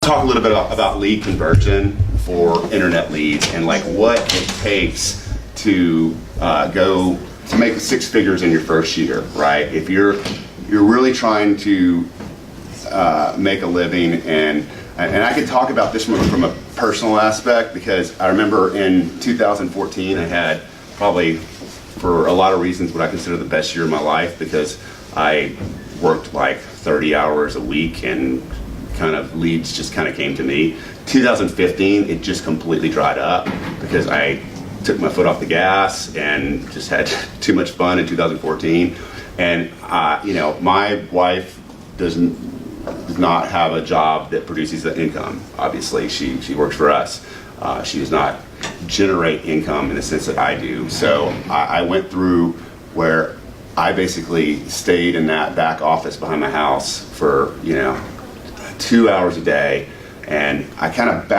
talk a little bit about lead conversion for internet leads and like what it takes to go to make 6 figures in your first year, right? If you're really trying to make a living, and I could talk about this from a personal aspect, because I remember in 2014 I had probably, for a lot of reasons, what I consider the best year of my life, because I worked like 30 hours a week and kind of leads just kind of came to me. 2015, it just completely dried up because I took my foot off the gas and just had too much fun in 2014. And you know, my wife does not have a job that produces the income. Obviously, she works for us. She does not generate income in the sense that I do. So I went through where I basically stayed in that back office behind my house for, you know, 2 hours a day, and I kind of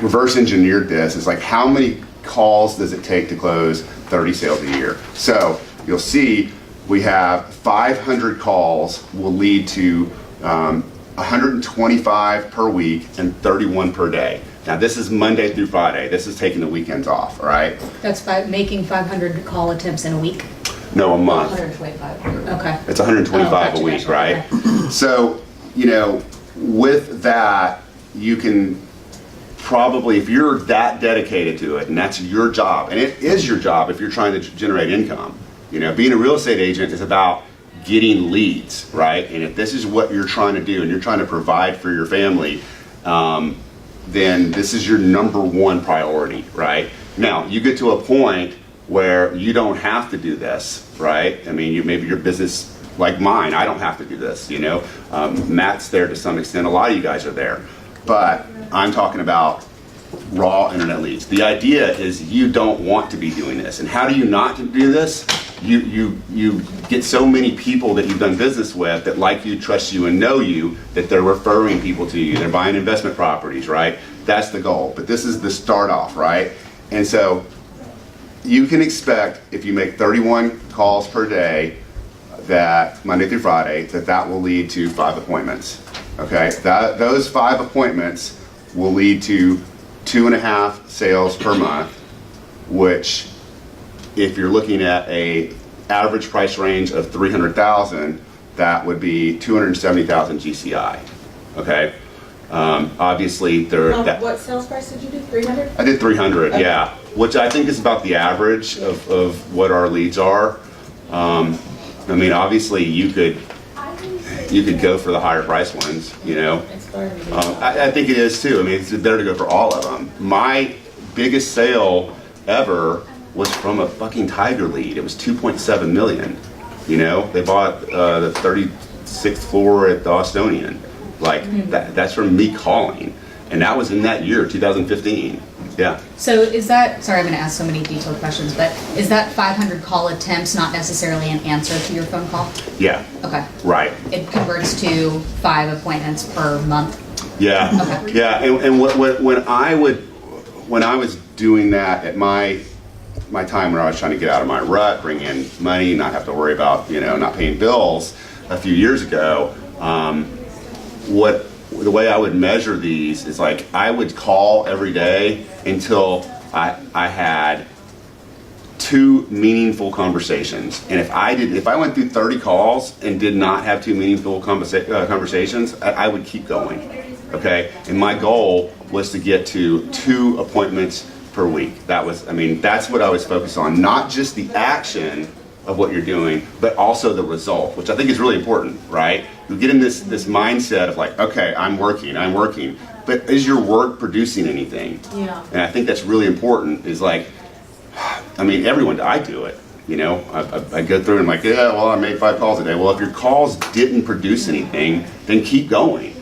reverse engineered this. It's like, how many calls does it take to close 30 sales a year? So you'll see we have 500 calls will lead to 125 per week and 31 per day. Now this is Monday through Friday. This is taking the weekends off, all right? That's making 500 call attempts in a week? No, a month. 125. Okay. It's 125 a week, right? Okay. So, you know, with that, you can probably, if you're that dedicated to it, and that's your job, and it is your job if you're trying to generate income. You know, being a real estate agent is about getting leads, right? And if this is what you're trying to do and you're trying to provide for your family, then this is your #1 priority, right? Now, you get to a point where you don't have to do this, right? I mean, maybe your business, like mine, I don't have to do this, you know? Matt's there to some extent, a lot of you guys are there, but I'm talking about raw internet leads. The idea is you don't want to be doing this. And how do you not to do this? You get so many people that you've done business with that like you, trust you, and know you, that they're referring people to you. They're buying investment properties, right? That's the goal. But this is the start off, right? And so you can expect, if you make 31 calls per day, that Monday through Friday, that will lead to 5 appointments. Okay? Those 5 appointments will lead to 2.5 sales per month, which, if you're looking at a average price range of 300,000, that would be 270,000 GCI. Okay, obviously what sales price did you do? 300? I did 300, okay. Yeah, which I think is about the average of what our leads are. I mean, obviously you could go for the higher price ones, you know. I think it is too. I mean, it's better to go for all of them. My biggest sale ever was from a fucking Tiger lead. It was 2.7 million. You know, they bought the 36th floor at the Austonian. Like that's from me calling, and that was in that year, 2015. Yeah. So is that, sorry, I'm going to ask so many detailed questions, but is that 500 call attempts not necessarily an answer to your phone call? Yeah. Okay. Right. It converts to 5 appointments per month? Yeah. Okay. Yeah, and when I was doing that at my time where I was trying to get out of my rut, bring in money, not have to worry about, you know, not paying bills a few years ago, the way I would measure these is like I would call every day until I had 2 meaningful conversations. And if I went through 30 calls and did not have 2 meaningful conversations, I would keep going. Okay? And my goal was to get to 2 appointments per week. That's what I was focused on. Not just the action of what you're doing, but also the result, which I think is really important, right? You get in this mindset of like, okay, I'm working, but is your work producing anything? Yeah. And I think that's really important, is like, I mean, I do it, you know? I go through and I'm like, yeah, well, I made 5 calls a day. Well, if your calls didn't produce anything, then keep going.